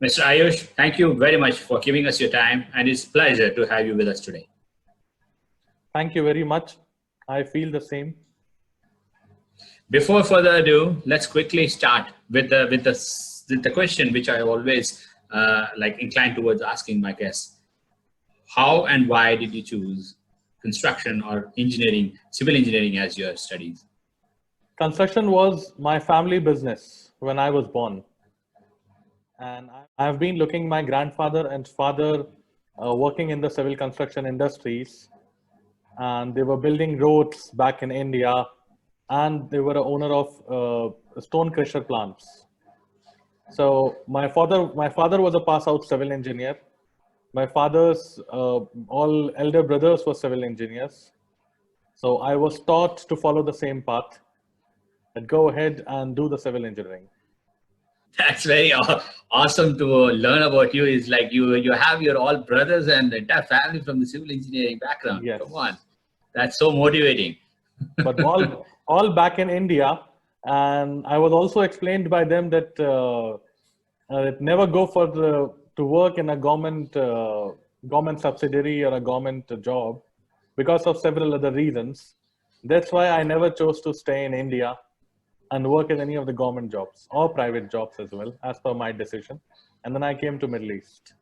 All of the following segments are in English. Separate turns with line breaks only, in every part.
Mr. Ayush, thank you very much for giving us your time, and it's a pleasure to have you with us today.
Thank you very much. I feel the same.
Before further ado, let's quickly start with the question which I always inclined towards asking my guests. How and why did you choose construction or engineering, civil engineering as your studies?
Construction was my family business when I was born. And I've been looking my grandfather and father working in the civil construction industries. And they were building roads back in India. And they were an owner of stone crusher plants. So my father was a pass-out civil engineer. My father's all elder brothers were civil engineers. So I was taught to follow the same path and go ahead and do the civil engineering.
That's very awesome to learn about you. Is like you have your all brothers and the entire family from the civil engineering background.
Yes.
Come on, that's so motivating.
But all back in India, and I was also explained by them that never go to work in a government subsidiary or a government job because of several other reasons. That's why I never chose to stay in India and work in any of the government jobs or private jobs as well, as per my decision. And then I came to Middle East.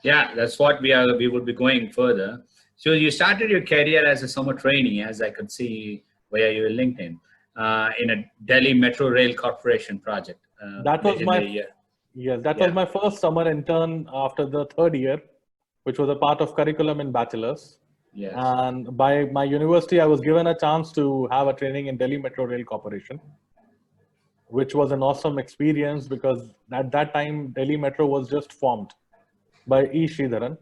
Yeah, that's what we would be going further. So you started your career as a summer trainee, as I could see via your LinkedIn, in a Delhi Metro Rail Corporation project.
That was my first summer intern after the third year, which was a part of curriculum in bachelor's.
Yes.
And by my university, I was given a chance to have a training in Delhi Metro Rail Corporation, which was an awesome experience because at that time, Delhi Metro was just formed by E. Sridharan.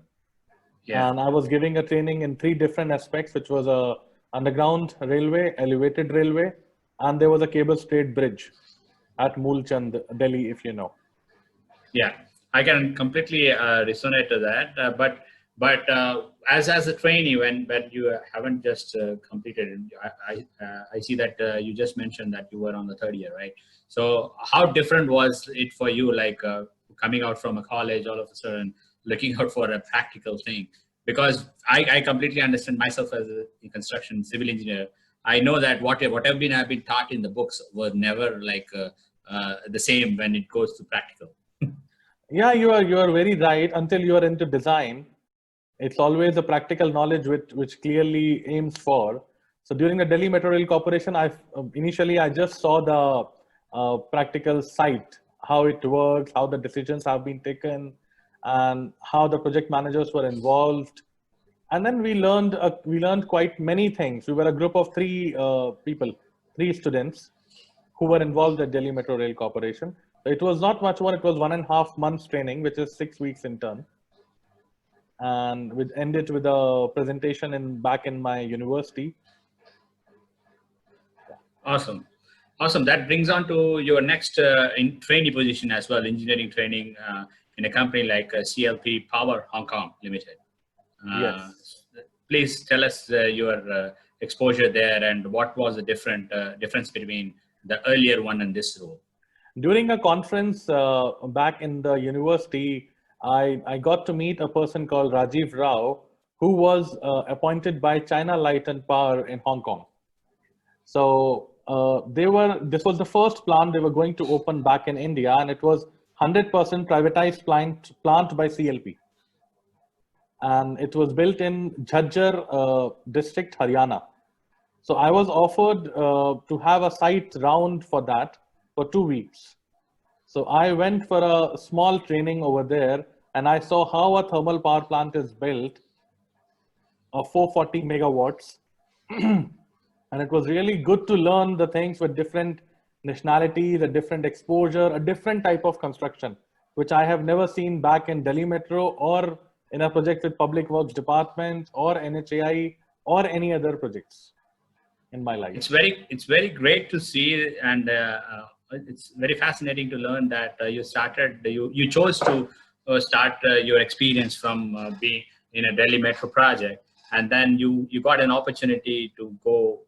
Yeah. And I was giving a training in 3 different aspects, which was a underground railway, elevated railway, and there was a cable stayed bridge at Moolchand, Delhi, if you know.
Yeah, I can completely resonate to that. But as a trainee, when you haven't just completed, I see that you just mentioned that you were on the 3rd year, right? So how different was it for you, like coming out from a college all of a sudden, looking out for a practical thing? Because I completely understand myself as a construction civil engineer. I know that whatever I've been taught in the books was never like the same when it goes to practical.
Yeah, you are very right. Until you are into design, it's always a practical knowledge which clearly aims for. So during the Delhi Metro Rail Corporation, initially I just saw the practical site, how it works, how the decisions have been taken, and how the project managers were involved. And then we learned quite many things. We were a group of 3 people, 3 students who were involved at Delhi Metro Rail Corporation. So it was not much more. It was 1.5 months training, which is 6 weeks intern. And we ended with a presentation back in my university.
Awesome. That brings on to your next trainee position as well, engineering training in a company like CLP Power Hong Kong Limited.
Yes.
Please tell us your exposure there and what was the difference between the earlier one and this role.
During a conference back in the university, I got to meet a person called Rajiv Rao, who was appointed by China Light and Power in Hong Kong. So this was the first plant they were going to open back in India, and it was 100% privatized plant by CLP. And it was built in Jhajjar district, Haryana. So I was offered to have a site round for that for 2 weeks. So I went for a small training over there, and I saw how a thermal power plant is built, of 440 megawatts. And it was really good to learn the things with different nationalities, a different exposure, a different type of construction, which I have never seen back in Delhi Metro or in a project with Public Works Department or NHAI or any other projects in my life.
It's very great to see, and it's very fascinating to learn that you chose to start your experience from being in a Delhi Metro project, and then you got an opportunity to go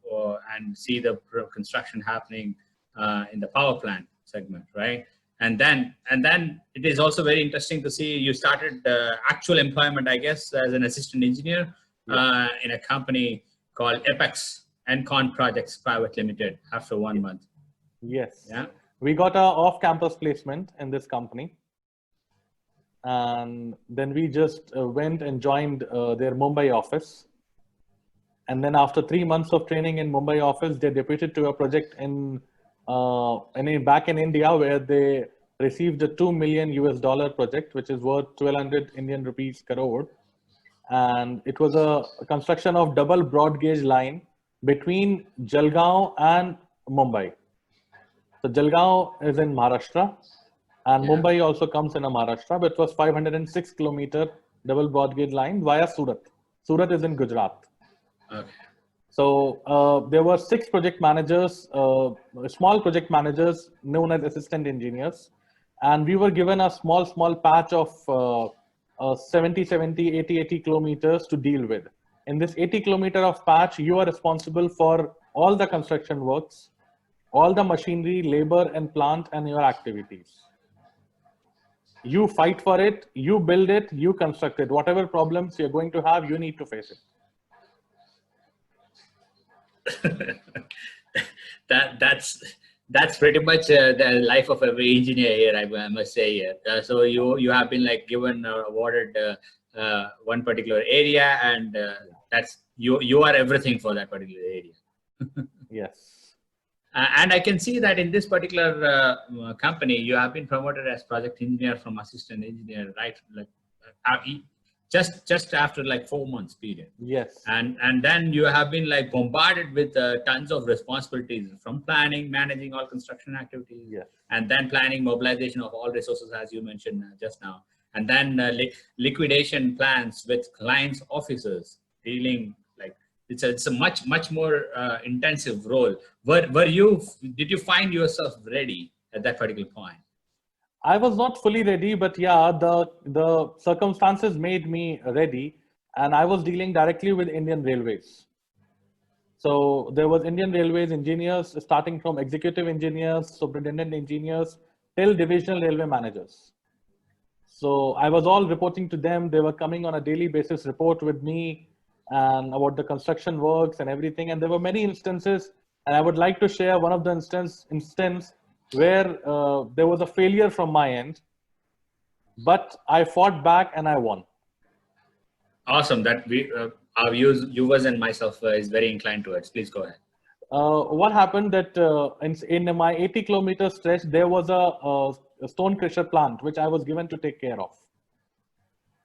and see the construction happening in the power plant segment, right? And then it is also very interesting to see you started actual employment, I guess, as an assistant engineer in a company called Apex Encon Projects Private Limited after 1 month.
Yes.
Yeah.
We got a off-campus placement in this company. And then we just went and joined their Mumbai office. And then after 3 months of training in Mumbai office, they deputed to a project back in India, where they received a $2 million US project, which is worth 1,200 Indian rupees crore. And it was a construction of double broad gauge line between Jalgaon and Mumbai. So Jalgaon is in Maharashtra, and Mumbai also comes in a Maharashtra, but it was 506 kilometer double broad gauge line via Surat. Surat is in Gujarat.
Okay.
So there were 6 project managers, small project managers known as assistant engineers. And we were given a small patch of 70, 80 kilometers to deal with. In this 80 kilometer of patch, you are responsible for all the construction works, all the machinery, labor and plant and your activities. You fight for it, you build it, you construct it. Whatever problems you're going to have, you need to face it.
That's pretty much the life of every engineer here, I must say here. So you have been like given or awarded one particular area, and that's you are everything for that particular area.
Yes.
And I can see that in this particular company, you have been promoted as project engineer from assistant engineer, right? Like just after like 4 months period.
Yes.
And then you have been like bombarded with tons of responsibilities, from planning, managing all construction activities,
Yes.
and then planning, mobilization of all resources, as you mentioned just now, and then liquidation plans with clients' officers, dealing like it's a much more intensive role. Did you find yourself ready at that particular point?
I was not fully ready, but yeah, the circumstances made me ready, and I was dealing directly with Indian Railways. So there was Indian Railways engineers, starting from executive engineers, superintendent engineers, till divisional railway managers. So I was all reporting to them. They were coming on a daily basis, report with me and about the construction works and everything. And there were many instances, and I would like to share one of the instance where there was a failure from my end, but I fought back and I won.
Awesome. That our viewers and myself is very inclined towards. Please go ahead.
What happened that in my 80 kilometer stretch, there was a stone crusher plant, which I was given to take care of.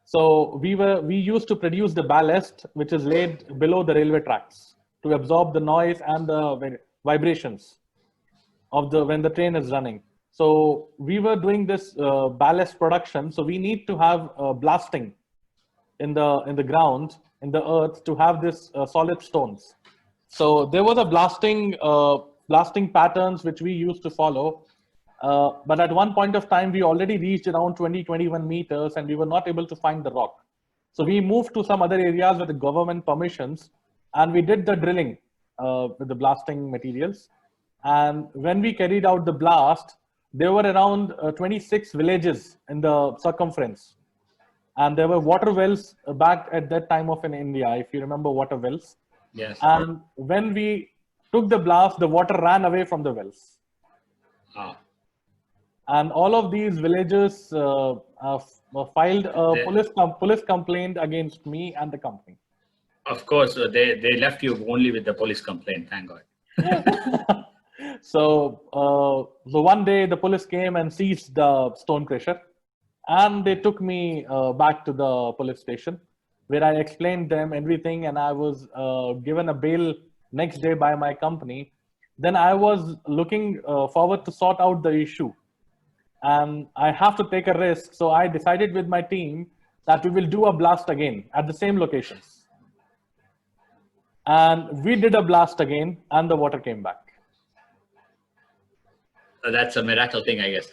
So we used to produce the ballast, which is laid below the railway tracks to absorb the noise and the vibrations of when the train is running. So we were doing this ballast production. So we need to have blasting in the ground, in the earth, to have this solid stones. So there was a blasting patterns which we used to follow. But at one point of time, we already reached around 20-21 meters, and we were not able to find the rock. So we moved to some other areas with the government permissions, and we did the drilling with the blasting materials. And when we carried out the blast, there were around 26 villages in the circumference. And there were water wells back at that time in India, if you remember water wells.
Yes.
And when we took the blast, the water ran away from the wells.
Ah.
And all of these villages filed a police complaint against me and the company.
Of course, they left you only with the police complaint. Thank God.
So one day the police came and seized the stone crusher, and they took me back to the police station, where I explained them everything, and I was given a bail next day by my company. Then I was looking forward to sort out the issue, and I have to take a risk. So I decided with my team that we will do a blast again at the same locations. And we did a blast again, and the water came back.
That's a miracle thing, I guess.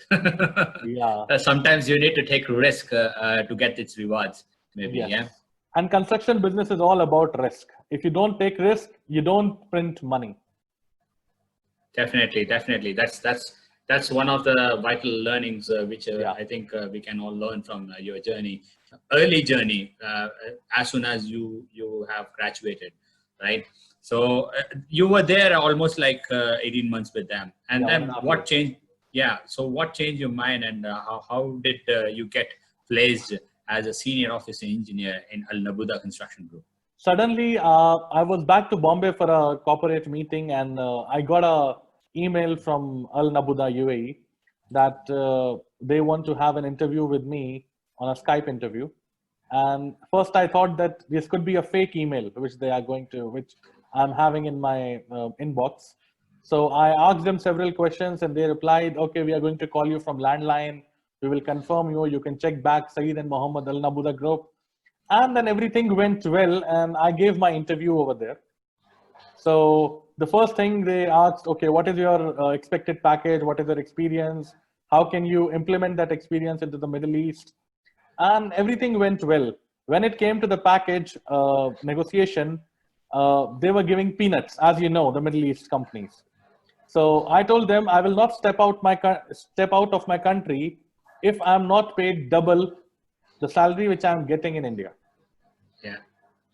Yeah.
Sometimes you need to take risk to get its rewards, maybe.
Yes.
Yeah.
And construction business is all about risk. If you don't take risk, you don't print money.
Definitely. That's That's one of the vital learnings which
Yeah.
I think we can all learn from your journey, early journey, as soon as you have graduated, right? So you were there almost like 18 months with them, and
Yeah,
then
1.5
what
years.
changed? Yeah, so what changed your mind, and how did you get placed as a senior office engineer in Al-Naboda construction group?
Suddenly, I was back to Bombay for a corporate meeting, and I got a email from Al-Naboda UAE that they want to have an interview with me on a Skype interview. And first, I thought that this could be a fake email, which I'm having in my inbox. So I asked them several questions, and they replied, "Okay, we are going to call you from landline. We will confirm you. You can check back Saeed and Mohammed Al-Naboda group." And then everything went well, and I gave my interview over there. So the first thing they asked, okay, what is your expected package? What is your experience? How can you implement that experience into the Middle East? And everything went well. When it came to the package negotiation, they were giving peanuts, as you know, the Middle East companies. So I told them I will not step out of my country if I'm not paid double the salary which I'm getting in India.
Yeah.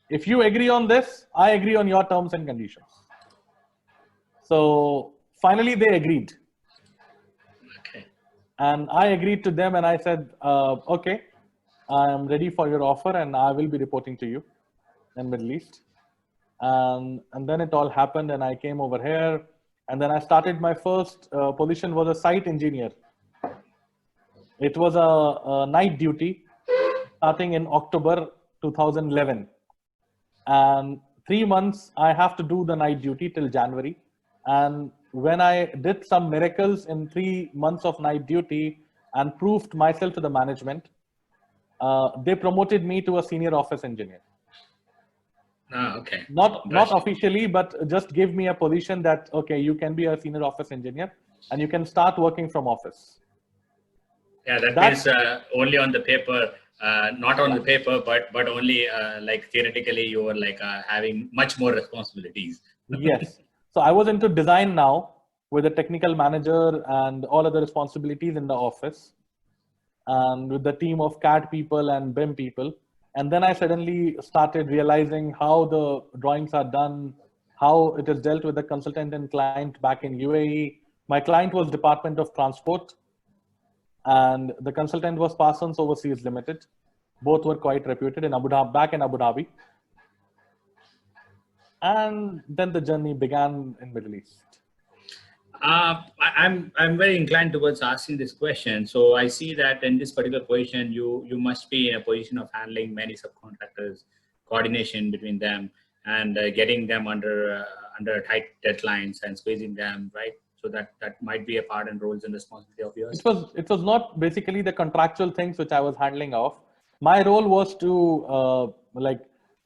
If you agree on this, I agree on your terms and conditions. So finally, they agreed.
Okay.
And I agreed to them, and I said, okay, I'm ready for your offer, and I will be reporting to you in Middle East. And then it all happened, and I came over here. And then I started my first position was a site engineer. It was a night duty starting in October 2011. And 3 months I have to do the night duty till January. And when I did some miracles in 3 months of night duty and proved myself to the management, they promoted me to a senior office engineer.
Ah, okay.
Not
Interesting.
officially, but just give me a position that okay, you can be a senior office engineer and you can start working from office.
Yeah, that
That
means only on the paper, not on
yeah.
the paper, but only like theoretically, you were like having much more responsibilities.
Yes. So I was into design now with a technical manager and all other responsibilities in the office and with the team of CAD people and BIM people. And then I suddenly started realizing how the drawings are done, how it is dealt with the consultant and client back in UAE. My client was Department of Transport and the consultant was Parsons Overseas Limited. Both were quite reputed in Abu Dhabi, back in Abu Dhabi. And then the journey began in Middle East.
I'm very inclined towards asking this question. So I see that in this particular position, you must be in a position of handling many subcontractors, coordination between them, and getting them under tight deadlines and squeezing them, right? So that might be a part and roles and responsibility of yours.
It was not basically the contractual things which I was handling off. My role was to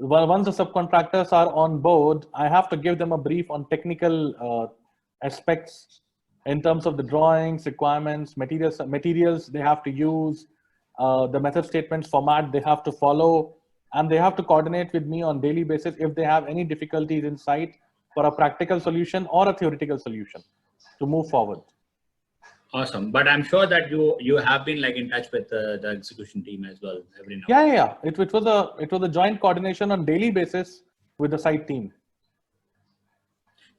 once the subcontractors are on board, I have to give them a brief on technical aspects in terms of the drawings, requirements, materials they have to use, the method statements format they have to follow, and they have to coordinate with me on daily basis if they have any difficulties in site for a practical solution or a theoretical solution to move forward.
Awesome, but I'm sure that you have been like in touch with the execution team as well every now.
Yeah. It was a joint coordination on daily basis with the site team.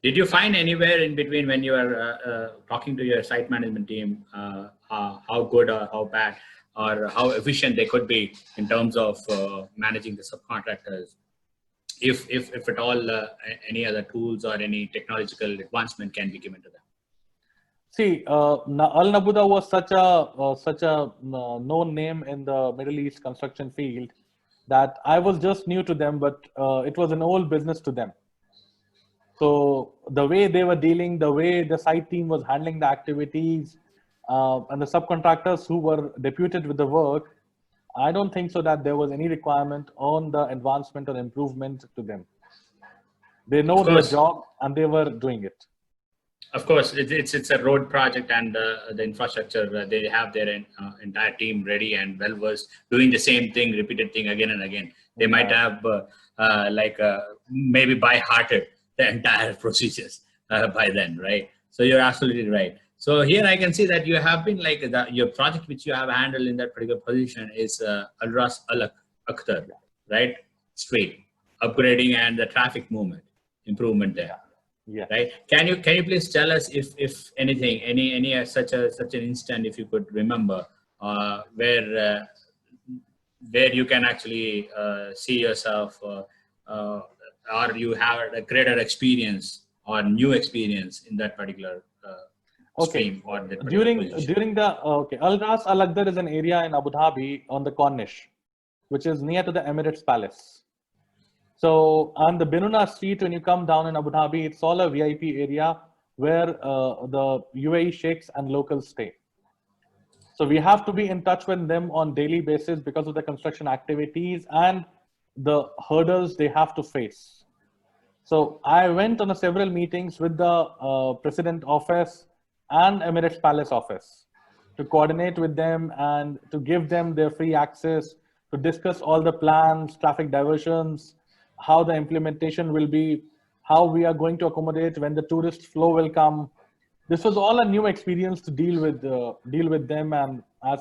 Did you find anywhere in between when you were talking to your site management team how good or how bad or how efficient they could be in terms of managing the subcontractors? If at all any other tools or any technological advancement can be given to them.
See, Al-Naboda was such a known name in the Middle East construction field that I was just new to them, but it was an old business to them. So the way they were dealing, the way the site team was handling the activities, and the subcontractors who were deputed with the work, I don't think so that there was any requirement on the advancement or improvement to them. They know their job and they were doing it.
Of course, it's a road project, and the infrastructure, they have their entire team ready and well versed, doing the same thing, repeated thing again and again. They might have maybe by hearted the entire procedures by then, right? So you're absolutely right. So here I can see that you have been like your project which you have handled in that particular position is Al-Ras Al-Akhtar, right? Street upgrading and the traffic movement improvement there,
Yeah.
right? Can you please tell us if anything, any such an instant, if you could remember, where you can actually see yourself, or you have a greater experience or new experience in that particular stream or that particular position.
During the Al-Ras Al-Akhtar is an area in Abu Dhabi on the Corniche, which is near to the Emirates Palace. So on the Benuna Street, when you come down in Abu Dhabi, it's all a VIP area where the UAE sheikhs and locals stay. So we have to be in touch with them on daily basis because of the construction activities and the hurdles they have to face. So I went on several meetings with the President Office and Emirates Palace Office to coordinate with them and to give them their free access to discuss all the plans, traffic diversions, how the implementation will be, how we are going to accommodate when the tourist flow will come. This was all a new experience to deal with them, and as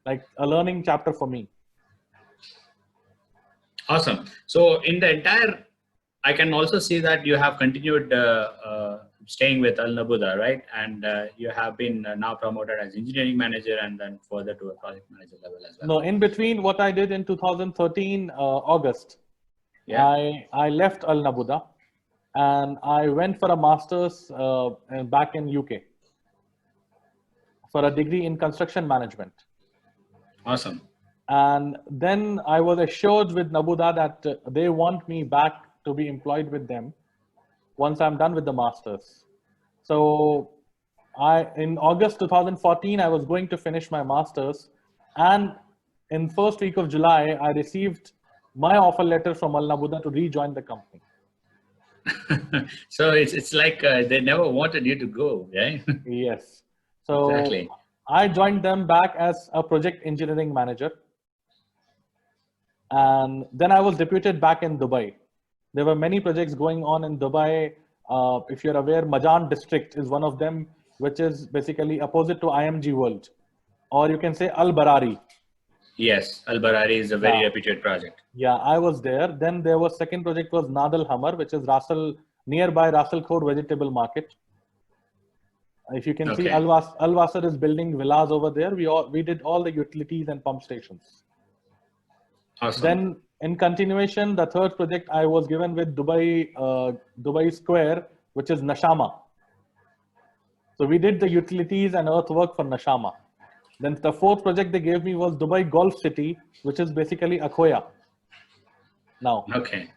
like a learning chapter for me.
Awesome. So in the entire, I can also see that you have continued staying with Al-Naboda, right? And you have been now promoted as engineering manager and then further to a project manager level as well.
No, in between what I did in 2013 August, I left Al-Naboda and I went for a master's back in UK for a degree in construction management.
Awesome.
And then I was assured with Naboda that they want me back to be employed with them once I'm done with the master's. So in August 2014, I was going to finish my master's, and in first week of July, I received my offer letter from Al-Naboda to rejoin the company.
So it's like they never wanted you to go, right?
Yes. So
exactly.
I joined them back as a project engineering manager. And then I was deputed back in Dubai. There were many projects going on in Dubai. If you're aware, Majan district is one of them, which is basically opposite to IMG World, or you can say Al-Barari.
Yes, Al-Barari is a very reputed project.
Yeah, I was there. Then there was second project was Nadal Hamar, which is nearby Russell Khor vegetable market. If you can see, Al-Wasser is building villas over there. We did all the utilities and pump stations.
Awesome.
Then in continuation, the third project I was given with Dubai Square, which is Nashama. So we did the utilities and earthwork for Nashama. Then the fourth project they gave me was Dubai Golf City, which is basically Akhoya now.
Okay.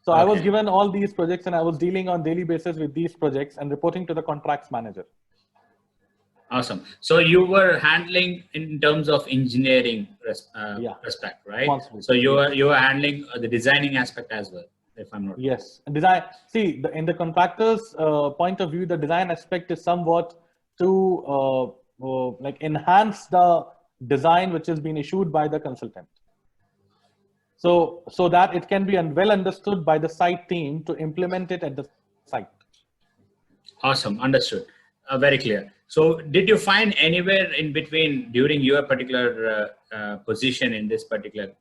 So I was given all these projects and I was dealing on daily basis with these projects and reporting to the contracts manager.
Awesome. So you were handling in terms of engineering respect, right? So you were handling the designing aspect as well, if I'm not wrong.
Yes. Design. See, in the contractor's point of view, the design aspect is somewhat to like enhance the design which has been issued by the consultant. So that it can be well understood by the site team to implement it at the site.
Awesome. Understood. Very clear. So did you find anywhere in between during your particular position in this particular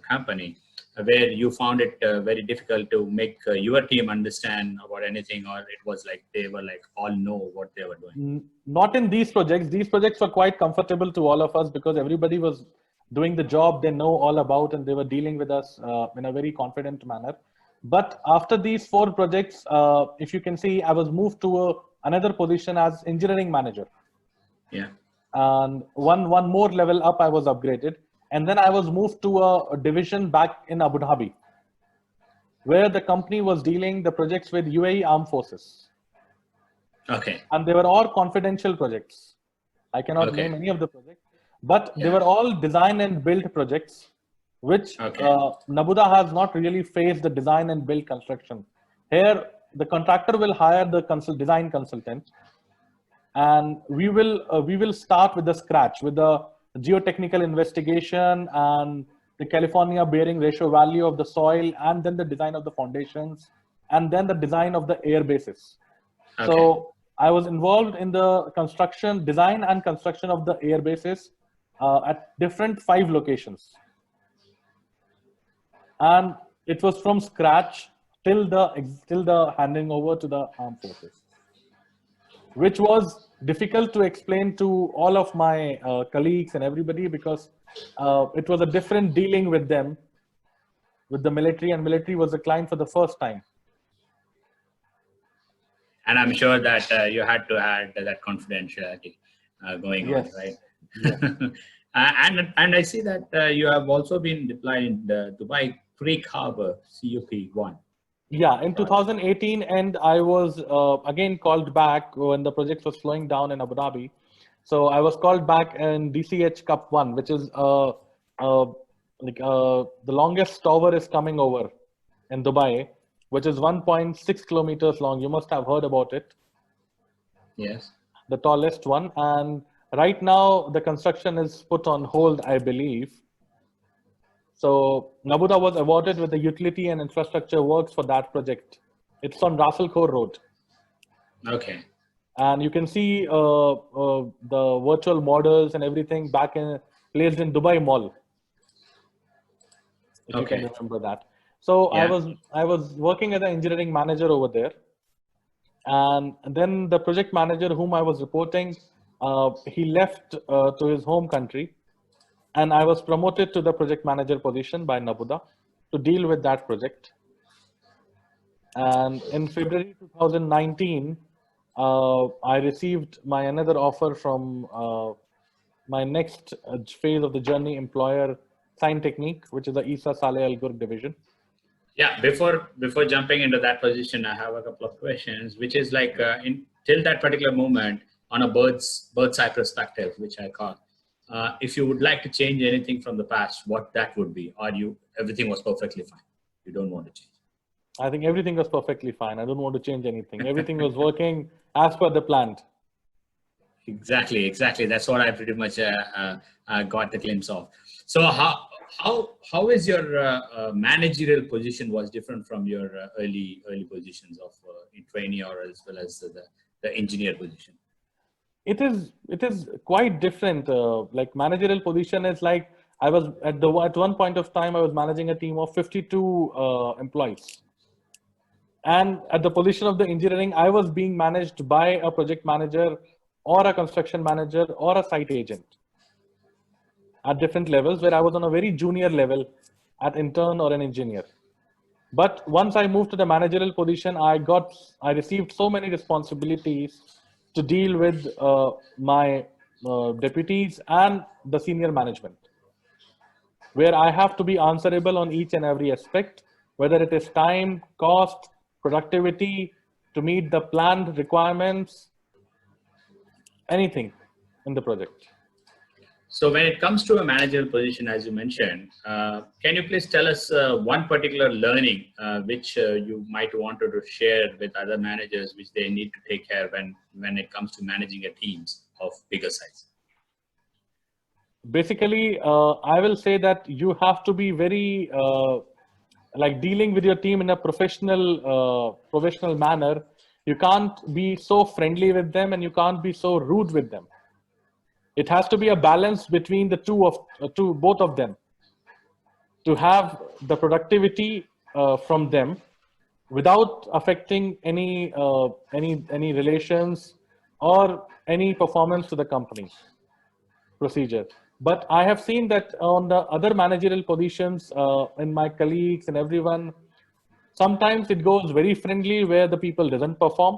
company where you found it very difficult to make your team understand about anything, or it was like they were like all know what they were doing?
Not in these projects. These projects were quite comfortable to all of us because everybody was doing the job they know all about and they were dealing with us in a very confident manner. But after these 4 projects, if you can see, I was moved to another position as engineering manager.
Yeah.
And one more level up, I was upgraded. And then I was moved to a division back in Abu Dhabi, where the company was dealing the projects with UAE Armed Forces.
Okay.
And they were all confidential projects. I cannot name any of the projects, but they were all design and build projects, which Naboda has not really faced the design and build construction. Here, the contractor will hire the design consultant, and we will start with the scratch with the geotechnical investigation and the California bearing ratio value of the soil, and then the design of the foundations, and then the design of the air bases. So I was involved in the construction, design and construction of the air bases at different 5 locations. And it was from scratch till the handing over to the armed forces, which was difficult to explain to all of my colleagues and everybody, because it was a different dealing with them, with the military, and military was a client for the first time.
And I'm sure that you had to add that confidentiality going
Yes.
on, right?
Yes.
And I see that you have also been deployed in the Dubai Creek Harbor, CUP1.
Yeah, in 2018, and I was again called back when the project was slowing down in Abu Dhabi. So I was called back in DCH Cup 1, which is the longest tower is coming over in Dubai, which is 1.6 kilometers long. You must have heard about it.
Yes.
The tallest one. And right now, the construction is put on hold, I believe. So Naboda was awarded with the utility and infrastructure works for that project. It's on Ras Al Khor Road.
Okay.
And you can see the virtual models and everything placed in Dubai Mall. If you can remember that. So
Yeah.
I was working as an engineering manager over there. And then the project manager whom I was reporting, he left to his home country. And I was promoted to the project manager position by Naboda to deal with that project. And in February 2019, I received my another offer from my next phase of the journey employer, Scientechnic, which is the Isa Saleh Al Ghurb division.
Yeah, before jumping into that position, I have a couple of questions, which is like till that particular moment, on a bird's eye perspective, which I call. If you would like to change anything from the past, what that would be, or everything was perfectly fine, you don't want to change?
I think everything was perfectly fine. I don't want to change anything. Everything was working as per the plan.
Exactly. That's what I pretty much got the glimpse of. So how is your managerial position was different from your early positions of in trainee or as well as the engineer position?
It is quite different. Like managerial position is like I was at one point of time I was managing a team of 52 employees, and at the position of the engineering I was being managed by a project manager or a construction manager or a site agent at different levels, where I was on a very junior level at intern or an engineer. But once I moved to the managerial position, I received so many responsibilities to deal with my deputies and the senior management, where I have to be answerable on each and every aspect, whether it is time, cost, productivity, to meet the planned requirements, anything in the project.
So when it comes to a managerial position, as you mentioned, can you please tell us one particular learning which you might want to share with other managers, which they need to take care when it comes to managing a teams of bigger size?
Basically, I will say that you have to be very like dealing with your team in a professional manner. You can't be so friendly with them, and you can't be so rude with them. It has to be a balance between the both of them, to have the productivity from them without affecting any relations or any performance to the company procedure. But I have seen that on the other managerial positions, in my colleagues and everyone, sometimes it goes very friendly where the people doesn't perform.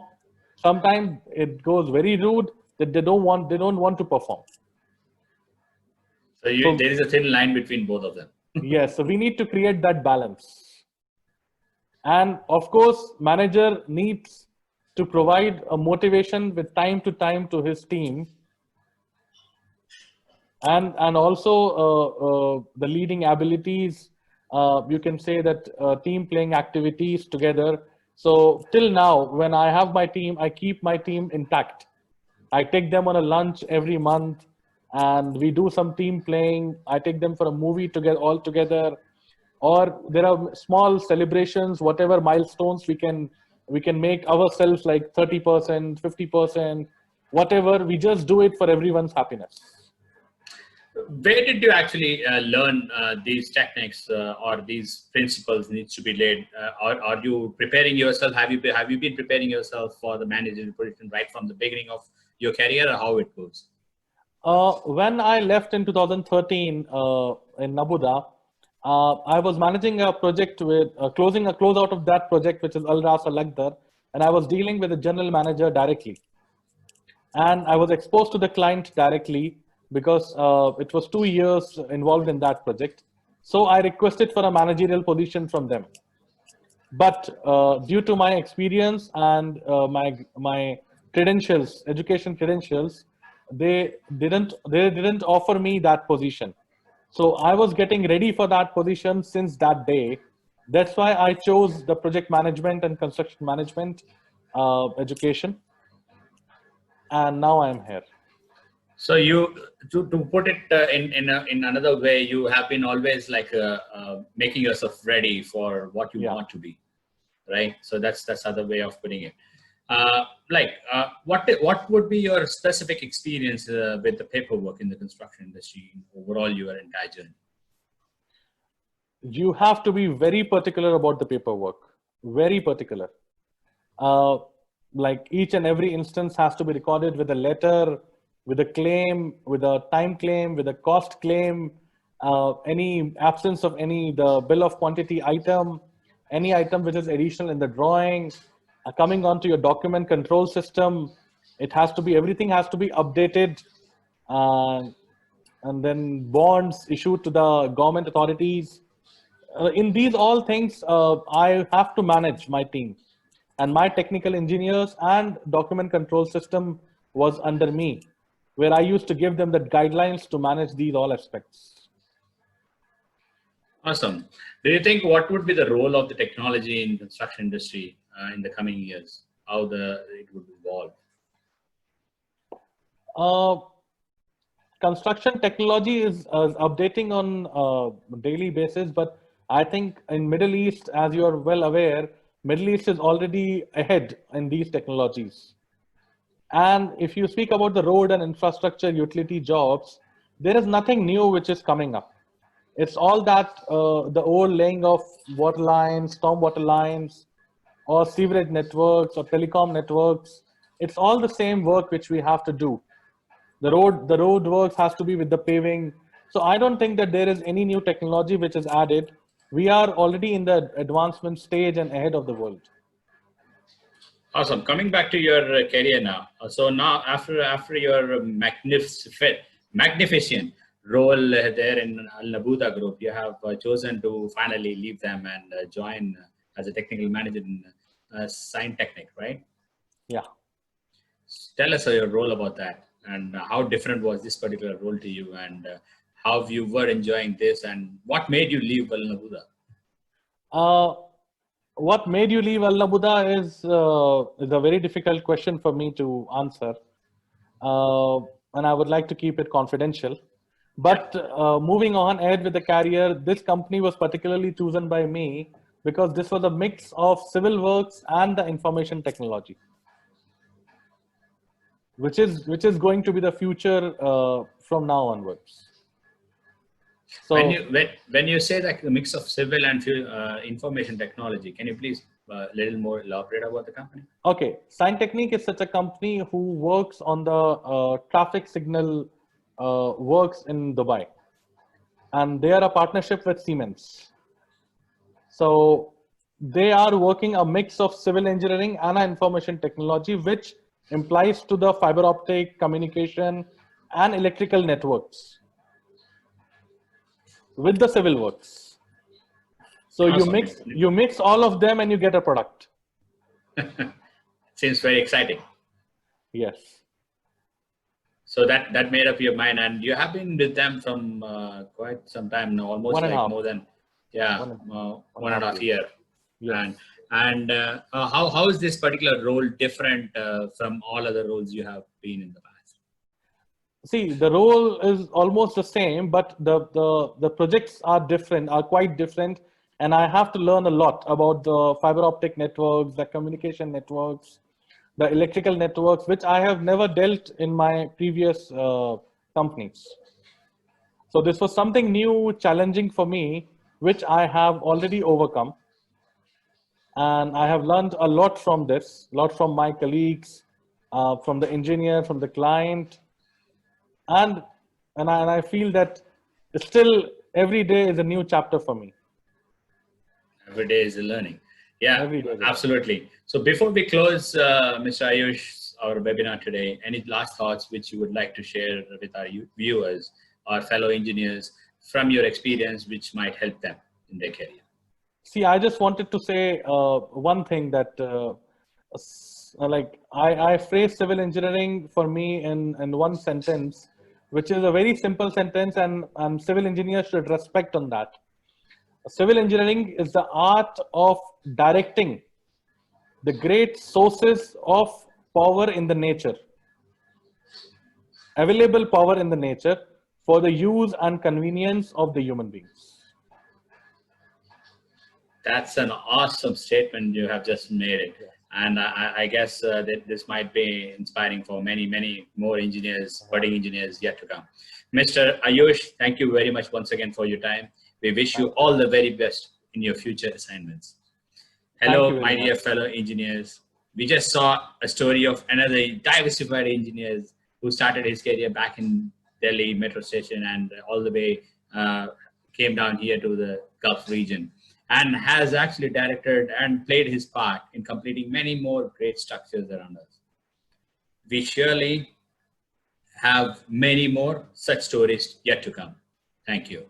Sometimes it goes very rude that they don't want to perform.
So there is a thin line between both of them.
Yes, so we need to create that balance. And of course, manager needs to provide a motivation with time to time to his team, and also the leading abilities. You can say that team playing activities together. So till now, when I have my team, I keep my team intact. I take them on a lunch every month, and we do some team playing. I take them for a movie all together, or there are small celebrations, whatever milestones we can we can make ourselves like 30%, 50%, whatever. We just do it for everyone's happiness.
Where did you actually learn these techniques or these principles needs to be laid? Or are you preparing yourself? Have you been preparing yourself for the managerial position right from the beginning of your career, or how it goes?
When I left in 2013 in Naboda, I was managing a project with closing a closeout of that project, which is Al-Naboda, and I was dealing with the general manager directly. And I was exposed to the client directly because it was 2 years involved in that project. So I requested for a managerial position from them. But due to my experience and my credentials, education credentials, they didn't offer me that position. So I was getting ready for that position since that day. That's why I chose the project management and construction management education, and now I'm here.
So you, to put it in another way, you have been always like making yourself ready for what you want to be, right? So that's other way of putting it. What would be your specific experience with the paperwork in the construction industry overall, your entire journey?
You have to be very particular about the paperwork, very particular. Like each and every instance has to be recorded with a letter, with a claim, with a time claim, with a cost claim, any absence of the bill of quantity item, any item which is additional in the drawing, coming onto your document control system. Everything has to be updated, and then bonds issued to the government authorities. In these all things, I have to manage my team, and my technical engineers and document control system was under me, where I used to give them the guidelines to manage these all aspects.
Awesome. Do you think what would be the role of the technology in construction industry in the coming years? How it would evolve?
Construction technology is updating on a daily basis, but I think in Middle East, as you are well aware, Middle East is already ahead in these technologies. And if you speak about the road and infrastructure utility jobs, there is nothing new which is coming up. It's all that the old laying of water lines, storm water lines, or sewerage networks or telecom networks. It's all the same work which we have to do. The road works has to be with the paving. So I don't think that there is any new technology which is added. We are already in the advancement stage and ahead of the world.
Awesome. Coming back to your career now. So now after your magnificent role there in Al-Naboda group, you have chosen to finally leave them and join as a technical manager in Scientechnic, right?
Yeah.
Tell us your role about that, and how different was this particular role to you, and how you were enjoying this, and what made you leave Al-Naboda?
What made you leave Al-Naboda is a very difficult question for me to answer, and I would like to keep it confidential. But moving on ahead with the career, this company was particularly chosen by me because this was a mix of civil works and the information technology, which is going to be the future from now onwards. So
when you say that the mix of civil and information technology, can you please a little more elaborate about the company?
Okay, Scientechnic is such a company who works on the traffic signal works in Dubai, and they are a partnership with Siemens. So they are working a mix of civil engineering and information technology, which implies to the fiber optic communication and electrical networks with the civil works. So
awesome.
you mix all of them and you get a product.
Seems very exciting.
Yes.
So that made up your mind, and you have been with them from quite some time now, almost like more than 1.5 years.
Yes.
And how is this particular role different from all other roles you have been in the past?
See, the role is almost the same, but the projects are different, are quite different, and I have to learn a lot about the fiber optic networks, the communication networks, the electrical networks, which I have never dealt in my previous companies. So this was something new, challenging for me, which I have already overcome. And I have learned a lot from this, a lot from my colleagues, from the engineer, from the client, and I feel that still every day is a new chapter for me.
Every day is a learning. Yeah,
Every day.
absolutely. So before we close, Mr. Ayush, our webinar today, any last thoughts which you would like to share with our viewers, our fellow engineers, from your experience, which might help them in their career?
See, I just wanted to say one thing that, like, I phrase civil engineering for me in one sentence, which is a very simple sentence, and civil engineers should respect on that. Civil engineering is the art of directing the great sources of power in the nature, available power in the nature, for the use and convenience of the human beings.
That's an awesome statement you have just made it. And I guess that this might be inspiring for many, many more engineers, budding engineers yet to come. Mr. Ayush, thank you very much once again for your time. We wish you all the very best in your future assignments. Hello, my dear fellow engineers. We just saw a story of another diversified engineer who started his career back in Delhi metro station and all the way came down here to the Gulf region, and has actually directed and played his part in completing many more great structures around us. We surely have many more such stories yet to come. Thank you.